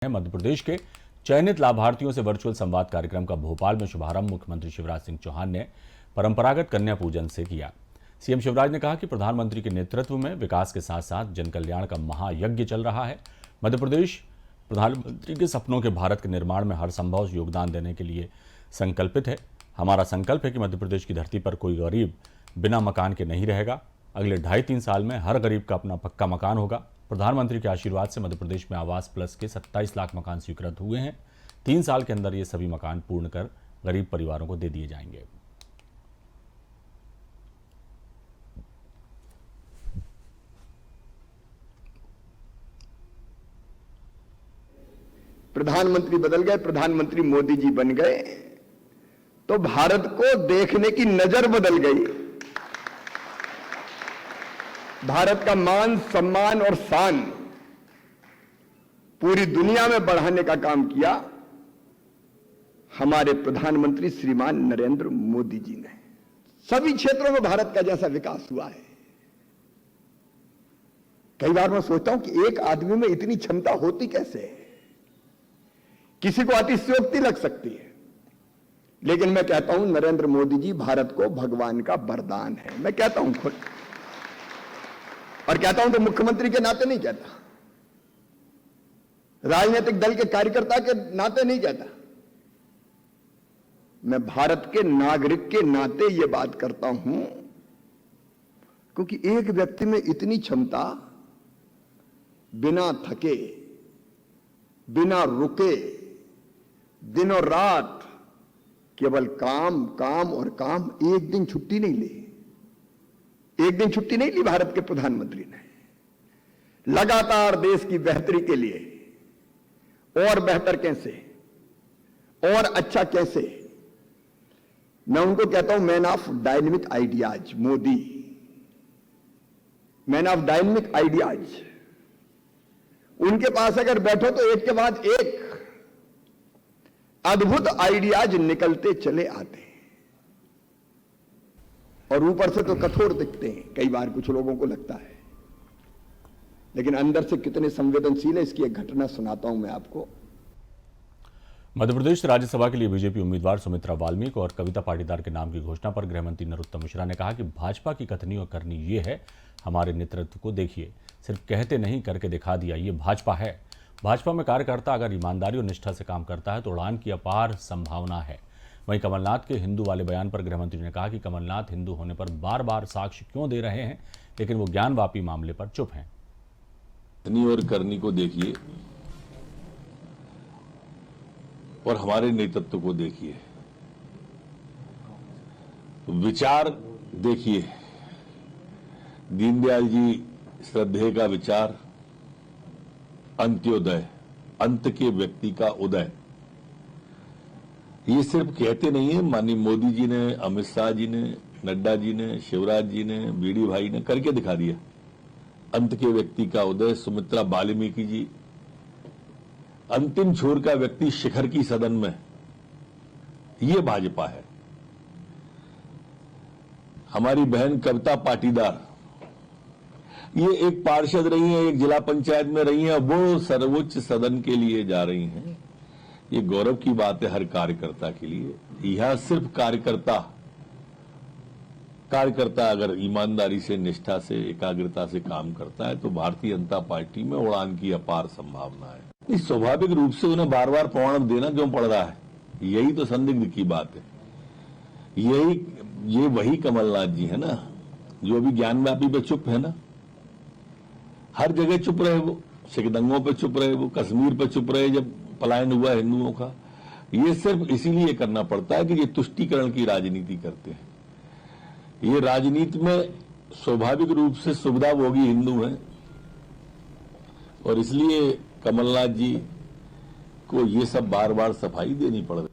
मध्य प्रदेश के चयनित लाभार्थियों से वर्चुअल संवाद कार्यक्रम का भोपाल में शुभारंभ मुख्यमंत्री शिवराज सिंह चौहान ने परंपरागत कन्या पूजन से किया। सीएम शिवराज ने कहा कि प्रधानमंत्री के नेतृत्व में विकास के साथ साथ जनकल्याण का महायज्ञ चल रहा है। मध्य प्रदेश प्रधानमंत्री के सपनों के भारत के निर्माण में हर संभव योगदान देने के लिए संकल्पित है। हमारा संकल्प है कि मध्य प्रदेश की धरती पर कोई गरीब बिना मकान के नहीं रहेगा। अगले 2.5-3 साल में हर गरीब का अपना पक्का मकान होगा। प्रधानमंत्री के आशीर्वाद से मध्य प्रदेश में आवास प्लस के 27 लाख मकान स्वीकृत हुए हैं। 3 साल के अंदर ये सभी मकान पूर्ण कर गरीब परिवारों को दे दिए जाएंगे। प्रधानमंत्री बदल गए, प्रधानमंत्री मोदी जी बन गए तो भारत को देखने की नजर बदल गई। भारत का मान, सम्मान और शान पूरी दुनिया में बढ़ाने का काम किया हमारे प्रधानमंत्री श्रीमान नरेंद्र मोदी जी ने। सभी क्षेत्रों में भारत का जैसा विकास हुआ है। कई बार मैं सोचता हूं कि एक आदमी में इतनी क्षमता होती कैसे है। किसी को अतिशयोक्ति लग सकती है, लेकिन मैं कहता हूं नरेंद्र मोदी जी भारत को भगवान का वरदान है। मैं कहता हूं खुद, और कहता हूं तो मुख्यमंत्री के नाते नहीं कहता, राजनीतिक दल के कार्यकर्ता के नाते नहीं कहता, मैं भारत के नागरिक के नाते यह बात करता हूं, क्योंकि एक व्यक्ति में इतनी क्षमता, बिना थके, बिना रुके, दिनों रात केवल काम काम और काम, एक दिन छुट्टी नहीं ली। एक दिन छुट्टी नहीं ली भारत के प्रधानमंत्री ने। लगातार देश की बेहतरी के लिए और बेहतर कैसे और अच्छा कैसे, मैं उनको कहता हूं man of dynamic ideas Modi, man of dynamic ideas. उनके पास अगर बैठो तो एक के बाद एक अद्भुत आइडियाज निकलते चले आते हैं, और ऊपर से तो कठोर दिखते हैं, कई बार कुछ लोगों को लगता है, लेकिन अंदर से कितने संवेदनशील है, इसकी एक घटना सुनाता हूं मैं आपको। मध्य प्रदेश राज्यसभा के लिए बीजेपी उम्मीदवार सुमित्रा वाल्मीकि और कविता पाटीदार के नाम की घोषणा पर गृह मंत्री नरोत्तम मिश्रा ने कहा कि भाजपा की कथनी और करनी ये है, हमारे नेतृत्व को देखिए, सिर्फ कहते नहीं करके दिखा दिया, ये भाजपा है। भाजपा में कार्यकर्ता अगर ईमानदारी और निष्ठा से काम करता है तो उड़ान की अपार संभावना है। वहीं कमलनाथ के हिंदू वाले बयान पर गृहमंत्री ने कहा कि कमलनाथ हिंदू होने पर बार बार साक्ष्य क्यों दे रहे हैं, लेकिन वो ज्ञानवापी मामले पर चुप हैं। कथनी और करनी को देखिए और हमारे नेतृत्व को देखिए, विचार देखिए। दीनदयाल जी श्रद्धेय का विचार, अंत्योदय, अंत के व्यक्ति का उदय। ये सिर्फ कहते नहीं है, माननीय मोदी जी ने, अमित शाह जी ने, नड्डा जी ने, शिवराज जी ने, बीडी भाई ने करके दिखा दिया। अंत के व्यक्ति का उदय, सुमित्रा वाल्मीकि जी, अंतिम छोर का व्यक्ति शिखर की सदन में, ये भाजपा है। हमारी बहन कविता पाटीदार, ये एक पार्षद रही हैं, एक जिला पंचायत में रही हैं, वो सर्वोच्च सदन के लिए जा रही हैं। ये गौरव की बात है हर कार्यकर्ता के लिए। यह सिर्फ कार्यकर्ता अगर ईमानदारी से, निष्ठा से, एकाग्रता से काम करता है तो भारतीय जनता पार्टी में उड़ान की अपार संभावना है। स्वाभाविक रूप से उन्हें बार बार प्रमाण देना क्यों पड़ रहा है, यही तो संदिग्ध की बात है। ये वही कमलनाथ जी है ना, जो अभी ज्ञानव्यापी पे चुप है ना। हर जगह चुप रहे वो, सिखदंगों पे चुप रहे वो, कश्मीर पे चुप रहे जब पलायन हुआ हिंदुओं का। ये सिर्फ इसीलिए करना पड़ता है कि ये तुष्टीकरण की राजनीति करते हैं। ये राजनीति में स्वाभाविक रूप से सुविधाभोगी हिंदू हैं, और इसलिए कमलनाथ जी को ये सब बार बार सफाई देनी पड़ रही।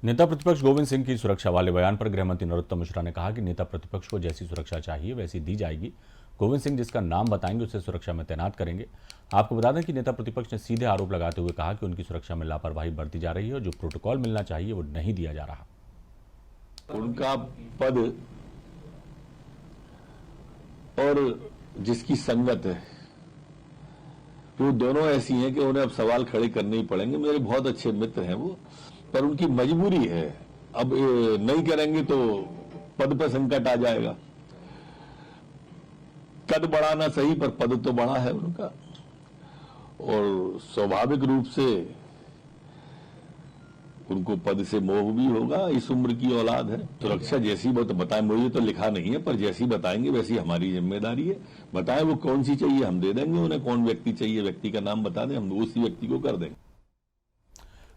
नेता प्रतिपक्ष गोविंद सिंह की सुरक्षा वाले बयान पर गृहमंत्री नरोत्तम मिश्रा ने कहा कि नेता प्रतिपक्ष को जैसी सुरक्षा चाहिए वैसी दी जाएगी। गोविंद सिंह जिसका नाम बताएंगे उसे सुरक्षा में तैनात करेंगे। आपको बता दें कि नेता प्रतिपक्ष ने सीधे आरोप लगाते हुए कहा कि उनकी सुरक्षा में लापरवाही बरती जा रही है और जो प्रोटोकॉल मिलना चाहिए वो नहीं दिया जा रहा। उनका पद और जिसकी संगत है वो दोनों ऐसी हैं कि उन्हें अब सवाल खड़े करने ही पड़ेंगे। मेरे बहुत अच्छे मित्र हैं वो, पर उनकी मजबूरी है। अब नहीं करेंगे तो पद पर संकट आ जाएगा। कद बढ़ाना सही, पर पद तो बड़ा है उनका, और स्वाभाविक रूप से उनको पद से मोह भी होगा। इस उम्र की औलाद है। सुरक्षा जैसी वो तो बताएं, मुझे तो लिखा नहीं है, पर जैसी बताएंगे वैसी हमारी जिम्मेदारी है। बताएं वो कौन सी चाहिए, हम दे देंगे उन्हें। कौन व्यक्ति चाहिए, व्यक्ति का नाम बता दें, हम उसी व्यक्ति को कर देंगे।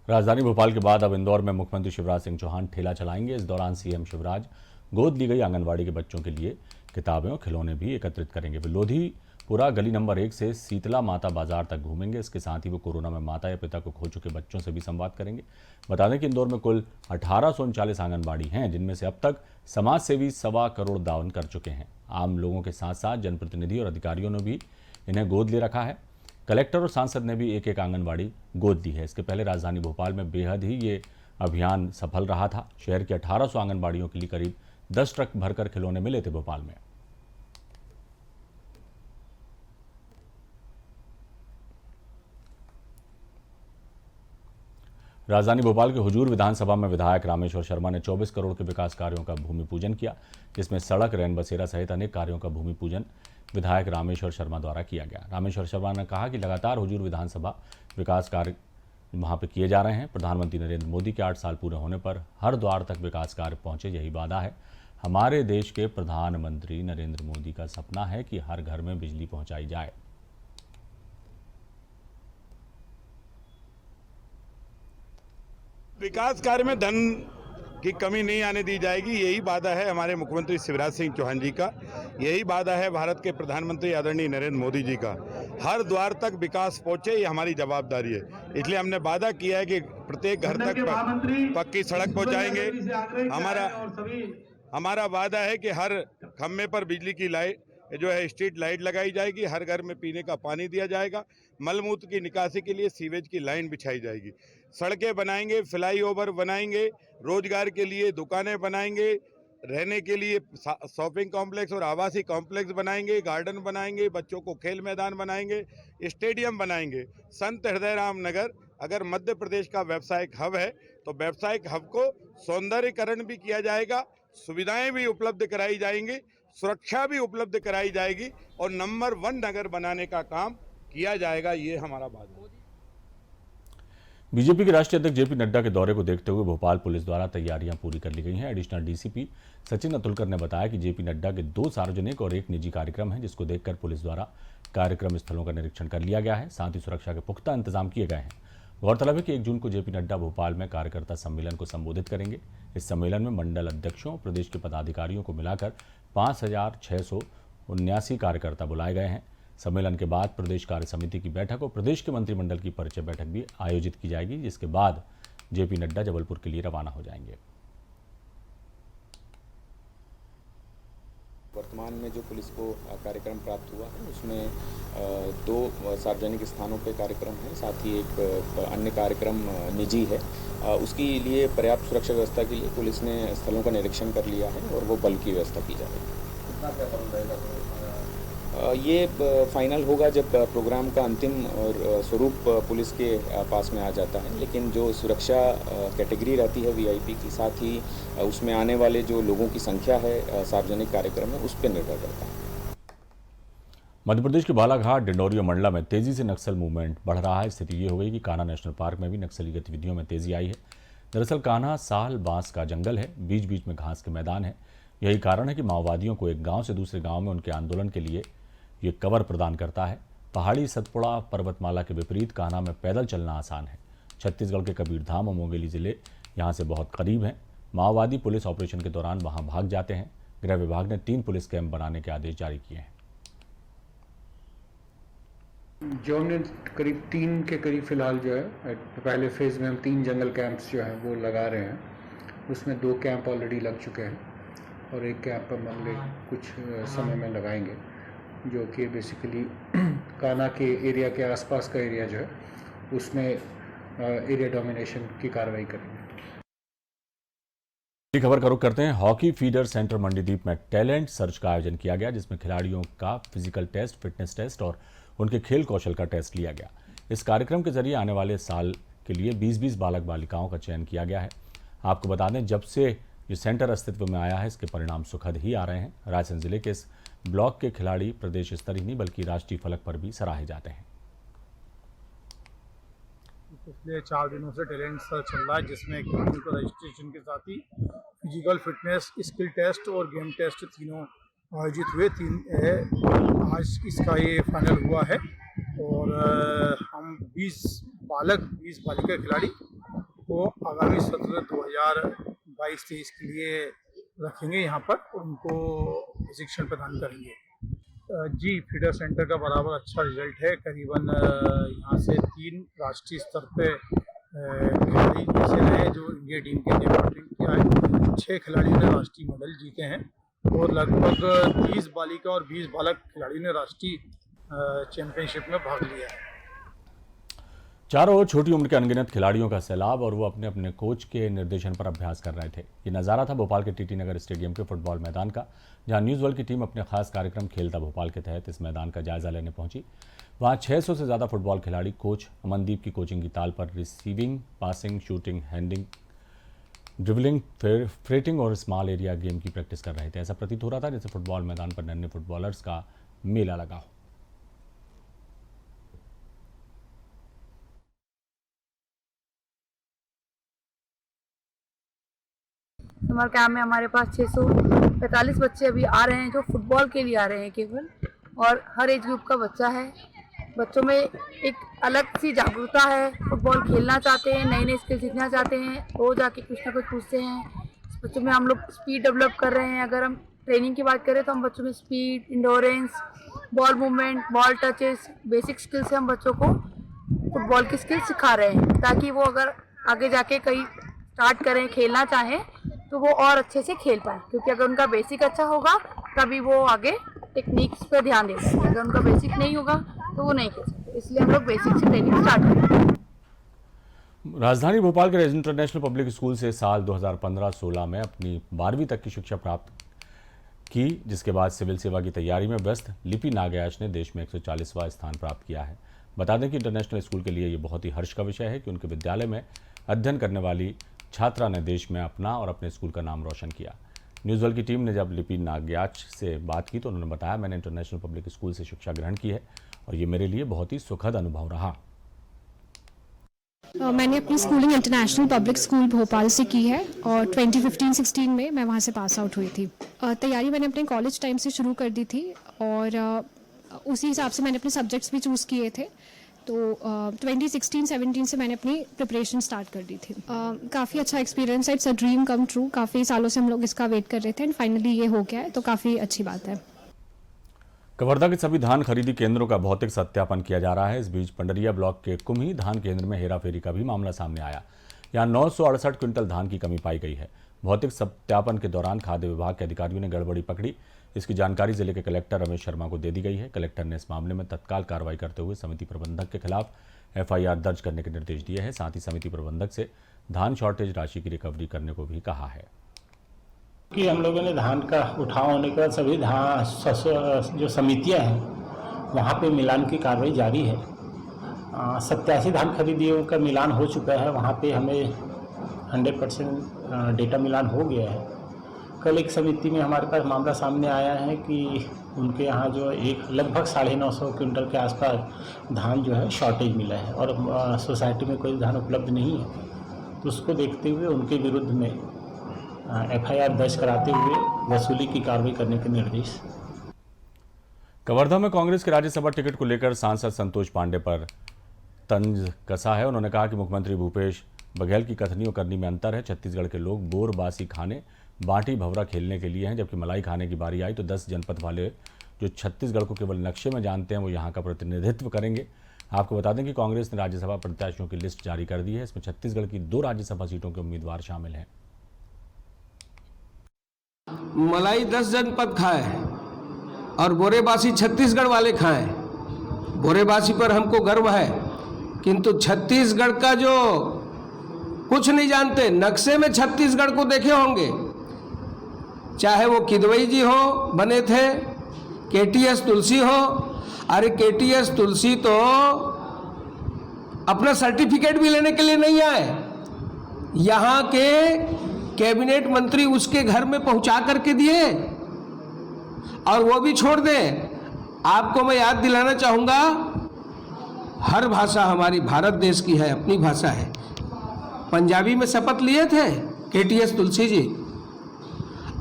राजधानी भोपाल के बाद अब इंदौर में मुख्यमंत्री शिवराज सिंह चौहान ठेला चलाएंगे। इस दौरान सीएम शिवराज गोद ली गई आंगनबाड़ी के बच्चों के लिए किताबें और खिलौने भी एकत्रित करेंगे। वे लोधीपुरा गली नंबर 1 से शीतला माता बाजार तक घूमेंगे। इसके साथ ही वो कोरोना में माता या पिता को खो चुके बच्चों से भी संवाद करेंगे। बता दें कि इंदौर में कुल 1839 आंगनबाड़ी हैं, जिनमें से अब तक समाज सेवी 1.25 करोड़ दान कर चुके हैं। आम लोगों के साथ साथ जनप्रतिनिधि और अधिकारियों ने भी इन्हें गोद ले रखा है। कलेक्टर और सांसद ने भी एक आंगनबाड़ी गोद ली है। इसके पहले राजधानी भोपाल में बेहद ही ये अभियान सफल रहा था। शहर की 1800 आंगनबाड़ियों के लिए करीब 10 ट्रक भरकर खिलौने मिले थे भोपाल में। राजधानी भोपाल के हुजूर विधानसभा में विधायक रामेश्वर शर्मा ने 24 करोड़ के विकास कार्यों का भूमि पूजन किया, जिसमें सड़क, रैन बसेरा सहित अनेक कार्यों का भूमि पूजन विधायक रामेश्वर शर्मा द्वारा किया गया। रामेश्वर शर्मा ने कहा कि लगातार हुजूर विधानसभा विकास कार्य वहां पे किए जा रहे हैं। प्रधानमंत्री नरेंद्र मोदी के 8 साल पूरे होने पर हर द्वार तक विकास कार्य पहुंचे, यही वादा है। हमारे देश के प्रधानमंत्री नरेंद्र मोदी का सपना है कि हर घर में बिजली पहुंचाई जाए। विकास कार्य में धन की कमी नहीं आने दी जाएगी, यही वादा है हमारे मुख्यमंत्री शिवराज सिंह चौहान जी का। यही वादा है भारत के प्रधानमंत्री आदरणीय नरेंद्र मोदी जी का। हर द्वार तक विकास पहुंचे, ये हमारी जवाबदारी है। इसलिए हमने वादा किया है कि प्रत्येक घर तक पक्की सड़क पहुंचाएंगे। हमारा वादा है कि हर खम्भे पर बिजली की लाइट जो है स्ट्रीट लाइट लगाई जाएगी। हर घर में पीने का पानी दिया जाएगा। मलमूत्र की निकासी के लिए सीवेज की लाइन बिछाई जाएगी। सड़कें बनाएंगे, फ्लाईओवर बनाएंगे, रोजगार के लिए दुकानें बनाएंगे, रहने के लिए शॉपिंग कॉम्प्लेक्स और आवासीय कॉम्प्लेक्स बनाएंगे, गार्डन बनाएंगे, बच्चों को खेल मैदान बनाएंगे, स्टेडियम बनाएंगे। संत हृदयराम नगर अगर मध्य प्रदेश का व्यावसायिक हब है तो व्यावसायिक हब को सौंदर्यीकरण भी किया जाएगा, सुविधाएं भी उपलब्ध कराई जाएंगी, सुरक्षा भी उपलब्ध कराई जाएगी और नंबर 1 नगर बनाने का काम किया जाएगा। ये हमारा वादा है। बीजेपी के राष्ट्रीय अध्यक्ष जेपी नड्डा के दौरे को देखते हुए भोपाल पुलिस द्वारा तैयारियां पूरी कर ली गई हैं। एडिशनल डीसीपी सचिन अतुलकर ने बताया कि जेपी नड्डा के 2 सार्वजनिक और 1 निजी कार्यक्रम हैं, जिसको देखकर पुलिस द्वारा कार्यक्रम स्थलों का निरीक्षण कर लिया गया है। साथ ही सुरक्षा के पुख्ता इंतजाम किए गए हैं। गौरतलब है कि 1 जून को जेपी नड्डा भोपाल में कार्यकर्ता सम्मेलन को संबोधित करेंगे। इस सम्मेलन में मंडल अध्यक्षों, प्रदेश के पदाधिकारियों को मिलाकर 5679 कार्यकर्ता बुलाए गए हैं। सम्मेलन के बाद प्रदेश कार्य समिति की बैठक और प्रदेश के मंत्रिमंडल की परिचय बैठक भी आयोजित की जाएगी, जिसके बाद जेपी नड्डा जबलपुर के लिए रवाना हो जाएंगे। वर्तमान में जो पुलिस को कार्यक्रम प्राप्त हुआ है उसमें 2 सार्वजनिक स्थानों पे कार्यक्रम है, साथ ही एक अन्य कार्यक्रम निजी है। उसके लिए पर्याप्त सुरक्षा व्यवस्था के लिए पुलिस ने स्थलों का निरीक्षण कर लिया है और वो बल की व्यवस्था की जा रही है। कितना क्या बल रहेगा? ये फाइनल होगा जब प्रोग्राम का अंतिम स्वरूप पुलिस के पास में आ जाता है, लेकिन जो सुरक्षा कैटेगरी रहती है वीआईपी की, साथ ही उसमें आने वाले जो लोगों की संख्या है सार्वजनिक कार्यक्रम में, उस पर निर्भर करता है। मध्य प्रदेश के बालाघाट, डिंडौरी और मंडला में तेजी से नक्सल मूवमेंट बढ़ रहा है। स्थिति ये हो गई कि कान्हा नेशनल पार्क में भी नक्सली गतिविधियों में तेजी आई है। दरअसल कान्हा साल बांस का जंगल है, बीच बीच में घास के मैदान है। यही कारण है कि माओवादियों को एक गांव से दूसरे गांव में उनके आंदोलन के लिए ये कवर प्रदान करता है। पहाड़ी सतपुड़ा पर्वतमाला के विपरीत कान्हा में पैदल चलना आसान है। छत्तीसगढ़ के कबीरधाम और मुंगेली जिले यहाँ से बहुत करीब हैं। माओवादी पुलिस ऑपरेशन के दौरान वहाँ भाग जाते हैं। गृह विभाग ने 3 पुलिस कैंप बनाने के आदेश जारी किए हैं। जो हमने करीब 3 के करीब फिलहाल जो है पहले फेज में हम 3 जंगल कैंप्स जो हैं वो लगा रहे हैं। उसमें 2 कैंप ऑलरेडी लग चुके हैं और 1 कैंप हम अगले कुछ समय में लगाएंगे, जो कि बेसिकली कान्हा के एरिया के आसपास का एरिया जो है उसमें एरिया डोमिनेशन की कार्रवाई करेंगे। खबर का रुख करते हैं। हॉकी फीडर सेंटर मंडीदीप में टैलेंट सर्च का आयोजन किया गया, जिसमें खिलाड़ियों का फिजिकल टेस्ट, फिटनेस टेस्ट और उनके खेल कौशल का टेस्ट लिया गया। इस कार्यक्रम के जरिए आने वाले साल के लिए 20-20 बालक बालिकाओं का चयन किया गया है। आपको बता दें, जब से ये सेंटर अस्तित्व में आया है, इसके परिणाम सुखद ही आ रहे हैं। रायसेन जिले के इस ब्लॉक के खिलाड़ी प्रदेश स्तर ही नहीं बल्कि राष्ट्रीय फलक पर भी सराहे जाते हैं। पिछले 4 दिनों से टैलेंट सर्च चल रहा है, जिसमें खिलाड़ियों को रजिस्ट्रेशन के साथ ही फिजिकल फिटनेस, स्किल टेस्ट और गेम टेस्ट तीनों आयोजित हुए। आज इसका ये फाइनल हुआ है और हम 20 बालक 20 बालिका खिलाड़ी को आगामी सत्र 2022-23 के लिए रखेंगे यहाँ पर, उनको प्रशिक्षण प्रदान करेंगे। जी, फीडर सेंटर का बराबर अच्छा रिजल्ट है। करीबन यहाँ से 3 राष्ट्रीय स्तर पे खिलाड़ी ऐसे रहे जो इंडिया टीम के लिए टीम किया है। 6 खिलाड़ियों ने राष्ट्रीय मेडल जीते हैं और लगभग 30 बालिका और 20 बालक खिलाड़ियों ने राष्ट्रीय चैंपियनशिप में भाग लिया है। चारों ओर छोटी उम्र के अनगिनत खिलाड़ियों का सैलाब और वो अपने अपने कोच के निर्देशन पर अभ्यास कर रहे थे। ये नज़ारा था भोपाल के टीटी नगर स्टेडियम के फुटबॉल मैदान का, जहां न्यूज़ वर्ल्ड की टीम अपने खास कार्यक्रम खेलता भोपाल के तहत इस मैदान का जायजा लेने पहुंची। वहां 600 से ज़्यादा फुटबॉल खिलाड़ी कोच अमनदीप की कोचिंग की ताल पर receiving, passing, shooting, handing, dribbling, fretting और स्मॉल एरिया गेम की प्रैक्टिस कर रहे थे। ऐसा प्रतीत हो रहा था जैसे फुटबॉल मैदान पर नन्हे फुटबॉलर्स का मेला लगा हो। समर कैंप में हमारे पास 645 बच्चे अभी आ रहे हैं जो फुटबॉल के लिए आ रहे हैं केवल, और हर एज ग्रुप का बच्चा है। बच्चों में एक अलग सी जागरूकता है, फुटबॉल खेलना चाहते हैं, नए नए स्किल सीखना चाहते हैं, रोज आके कुछ ना कुछ पूछते हैं। इस बच्चों में हम लोग स्पीड डेवलप कर रहे हैं। अगर हम ट्रेनिंग की बात करें तो हम बच्चों में speed, endurance, ball movement, ball touches, basic skill से हम बच्चों को फुटबॉल की स्किल सिखा रहे हैं, ताकि वो अगर आगे जाके कहीं स्टार्ट करें, खेलना चाहें तो वो और अच्छे से खेल पाए। क्योंकि अगर उनका बेसिक अच्छा होगा तभी वो आगे टेक्निक्स पे ध्यान दे सकते हैं। अगर उनका बेसिक नहीं होगा तो वो नहीं खेल सकते। इसलिए हम लोग बेसिक से ट्रेनिंग स्टार्ट करें। राजधानी भोपाल के इंटरनेशनल पब्लिक स्कूल से साल 2015-16 में अपनी 12वीं तक की शिक्षा प्राप्त की, जिसके बाद सिविल सेवा की तैयारी में व्यस्त लिपि नागयाच ने देश में 140वां स्थान प्राप्त किया है। बता दें कि इंटरनेशनल स्कूल के लिए ये बहुत ही हर्ष का विषय है कि उनके विद्यालय में अध्ययन करने वाली छात्रा ने देश में अपना और अपने स्कूल का नाम रोशन किया। न्यूज़ वर्ल्ड की टीम ने जब लिपि नागयाच से बात की तो उन्होंने बताया, मैंने इंटरनेशनल पब्लिक स्कूल से शिक्षा ग्रहण की है और ये मेरे लिए बहुत ही सुखद अनुभव रहा। मैंने अपनी schooling international public school Bhopal से की है और 2015-16 में मैं वहाँ से पास आउट हुई थी। तैयारी मैंने अपने कॉलेज टाइम से शुरू कर दी थी और उसी हिसाब से मैंने अपने सब्जेक्ट्स भी चूज़ किए थे। तो 2016-17 से मैंने अपनी प्रिपरेशन स्टार्ट कर दी थी। काफ़ी अच्छा एक्सपीरियंस है, it's a dream come true. काफ़ी सालों से हम लोग इसका वेट कर रहे थे एंड फाइनली ये हो गया है, तो काफ़ी अच्छी बात है। कवर्धा के सभी धान खरीदी केंद्रों का भौतिक सत्यापन किया जा रहा है। इस बीच पंडरिया ब्लॉक के कुम्ही धान केंद्र में हेराफेरी का भी मामला सामने आया। यहाँ 968 क्विंटल धान की कमी पाई गई है। भौतिक सत्यापन के दौरान खाद्य विभाग के अधिकारियों ने गड़बड़ी पकड़ी। इसकी जानकारी जिले के कलेक्टर रमेश शर्मा को दे दी गई है। कलेक्टर ने इस मामले में तत्काल कार्रवाई करते हुए समिति प्रबंधक के खिलाफ एफआईआर दर्ज करने के निर्देश दिए हैं। साथ ही समिति प्रबंधक से धान शॉर्टेज राशि की रिकवरी करने को भी कहा है। कि हम लोगों ने धान का उठाव होने के बाद सभी धान जो समितियां हैं वहाँ पे मिलान की कार्रवाई जारी है। 87 धान खरीदियों का मिलान हो चुका है। वहाँ पे हमें 100% डेटा मिलान हो गया है। कल एक समिति में हमारे पास मामला सामने आया है कि उनके यहाँ जो एक लगभग 950 क्विंटल के आसपास धान जो है शॉर्टेज मिला है और सोसाइटी में कोई धान उपलब्ध नहीं है। तो उसको देखते हुए उनके विरुद्ध में एफआईआर दर्ज कराते हुए वसूली की कार्रवाई करने के निर्देश। कवर्धा में कांग्रेस के राज्यसभा टिकट को लेकर सांसद संतोष पांडे पर तंज कसा है। उन्होंने कहा कि मुख्यमंत्री भूपेश बघेल की कथनी और करनी में अंतर है। छत्तीसगढ़ के लोग बोर बासी खाने, बाटी भवरा खेलने के लिए हैं, जबकि मलाई खाने की बारी आई तो 10 जनपद वाले जो छत्तीसगढ़ को केवल नक्शे में जानते हैं वो यहाँ का प्रतिनिधित्व करेंगे। आपको बता दें कि कांग्रेस ने राज्यसभा प्रत्याशियों की लिस्ट जारी कर दी है। इसमें छत्तीसगढ़ की 2 राज्यसभा सीटों के उम्मीदवार शामिल हैं। मलाई 10 जनपद खाए और बोरेबासी छत्तीसगढ़ वाले खाएं। बोरेबासी पर हमको गर्व है, किंतु छत्तीसगढ़ का जो कुछ नहीं जानते, नक्शे में छत्तीसगढ़ को देखे होंगे, चाहे वो किदवई जी हो बने थे, केटीएस तुलसी हो, अरे केटीएस तुलसी तो अपना सर्टिफिकेट भी लेने के लिए नहीं आए, यहाँ के कैबिनेट मंत्री उसके घर में पहुंचा करके दिए। और वो भी छोड़ दें, आपको मैं याद दिलाना चाहूंगा, हर भाषा हमारी भारत देश की है, अपनी भाषा है। पंजाबी में शपथ लिए थे केटीएस तुलसी जी।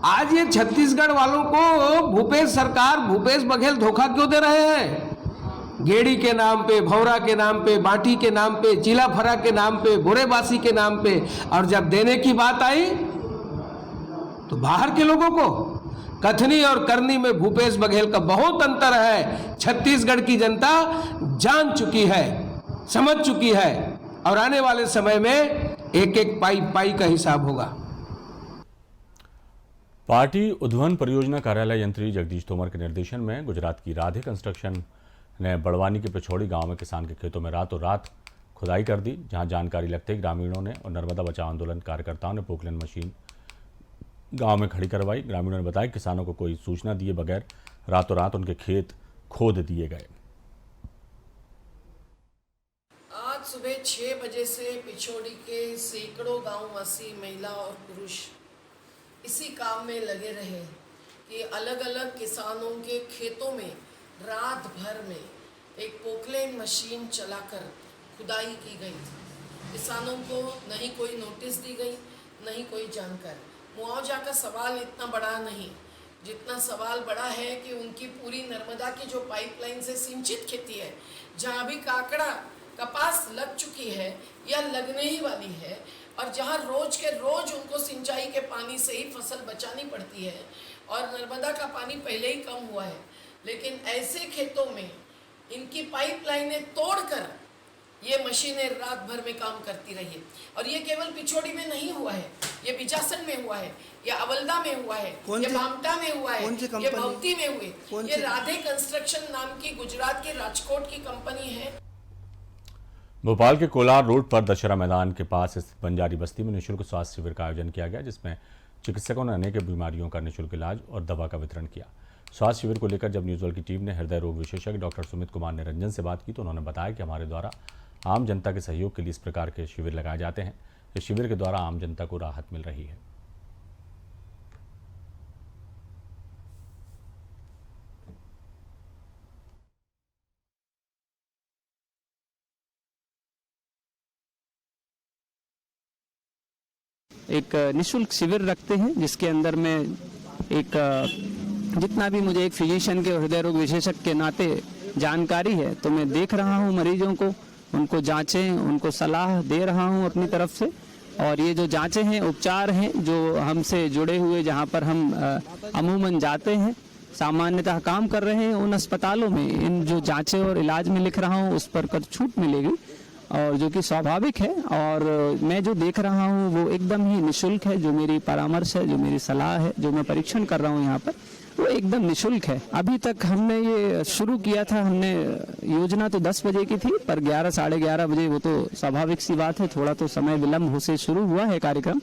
आज ये छत्तीसगढ़ वालों को भूपेश बघेल धोखा क्यों दे रहे हैं? गेड़ी के नाम पे, भौरा के नाम पे, बाटी के नाम पे, चिलाफरा के नाम पे, बोरेबासी के नाम पे, और जब देने की बात आई तो बाहर के लोगों को कथनी और करनी में भूपेश बघेल का बहुत अंतर है। छत्तीसगढ़ की जनता जान चुकी है, समझ चुकी है, और आने वाले समय में एक एक पाई का हिसाब होगा। पार्टी उद्वहन परियोजना कार्यालय यंत्री जगदीश तोमर के निर्देशन में गुजरात की राधे कंस्ट्रक्शन ने बड़वानी के पिछोड़ी गांव में किसान के खेतों में रातों रात खुदाई कर दी। जहां जानकारी लगते ही ग्रामीणों ने और नर्मदा बचाओ आंदोलन कार्यकर्ताओं ने पोकलेन मशीन गांव में खड़ी करवाई। ग्रामीणों ने बताया कि किसानों को कोई सूचना दिए बगैर रातों रात उनके खेत खोद दिए गए। आज सुबह 6 बजे से पिछोड़ी के सैकड़ों गांववासी महिला और पुरुष इसी काम में लगे रहे कि अलग अलग किसानों के खेतों में रात भर में एक पोकलेन मशीन चलाकर खुदाई की गई थी। किसानों को नहीं कोई नोटिस दी गई, नहीं कोई जानकारी। मुआवजा का सवाल इतना बड़ा नहीं, जितना सवाल बड़ा है कि उनकी पूरी नर्मदा की जो पाइपलाइन से सिंचित खेती है, जहाँ भी काकड़ा कपास लग चुकी है या लगने ही वाली है, और जहाँ रोज के रोज उनको सिंचाई के पानी से ही फसल बचानी पड़ती है, और नर्मदा का पानी पहले ही कम हुआ है, लेकिन ऐसे खेतों में इनकी पाइपलाइनें तोड़कर ये मशीनें रात भर में काम करती रही है। और ये केवल पिछोड़ी में नहीं हुआ है, ये बिजासन में हुआ है, ये अवल्दा में हुआ है, ये भामटा में हुआ है, ये भौती में हुए। ये राधे कंस्ट्रक्शन नाम की गुजरात के राजकोट की कंपनी है। भोपाल के कोलार रोड पर दशहरा मैदान के पास स्थित बंजारी बस्ती में निःशुल्क स्वास्थ्य शिविर का आयोजन किया गया, जिसमें चिकित्सकों ने अनेक बीमारियों का निःशुल्क इलाज और दवा का वितरण किया। स्वास्थ्य शिविर को लेकर जब न्यूज़ की टीम ने हृदय रोग विशेषज्ञ डॉक्टर सुमित कुमार निरंजन से बात की तो उन्होंने बताया कि हमारे द्वारा आम जनता के सहयोग के लिए इस प्रकार के शिविर लगाए जाते हैं। इस शिविर के द्वारा आम जनता को राहत मिल रही है। एक निःशुल्क शिविर रखते हैं, जिसके अंदर में एक जितना भी मुझे एक फिजिशियन के हृदय रोग विशेषज्ञ के नाते जानकारी है, तो मैं देख रहा हूं मरीजों को, उनको जांचें, उनको सलाह दे रहा हूं अपनी तरफ से। और ये जो जांचें हैं, उपचार हैं जो हमसे जुड़े हुए, जहां पर हम अमूमन जाते हैं, सामान्यतः काम कर रहे हैं, उन अस्पतालों में इन जो जांचें और इलाज में लिख रहा हूं उस पर कर छूट मिलेगी, और जो कि स्वाभाविक है। और मैं जो देख रहा हूँ वो एकदम ही निःशुल्क है। जो मेरी परामर्श है, जो मेरी सलाह है, जो मैं परीक्षण कर रहा हूँ यहाँ पर, वो एकदम निःशुल्क है। अभी तक हमने ये शुरू किया था, हमने योजना तो 10 बजे की थी, पर 11 साढ़े 11 बजे, वो तो स्वाभाविक सी बात है, थोड़ा तो समय विलम्ब से शुरू हुआ है कार्यक्रम।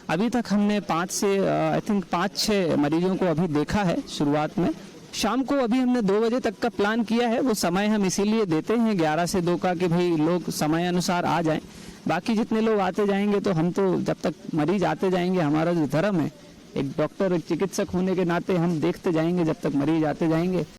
अभी तक हमने 5 से आई थिंक 5-6 मरीजों को अभी देखा है शुरुआत में। शाम को अभी हमने 2 बजे तक का प्लान किया है। वो समय हम इसीलिए देते हैं 11 से 2 का, कि भाई लोग समय अनुसार आ जाएं। बाकी जितने लोग आते जाएंगे, तो हम तो जब तक मरीज आते जाएंगे, हमारा जो धर्म है, एक डॉक्टर, एक चिकित्सक होने के नाते हम देखते जाएंगे जब तक मरीज आते जाएंगे।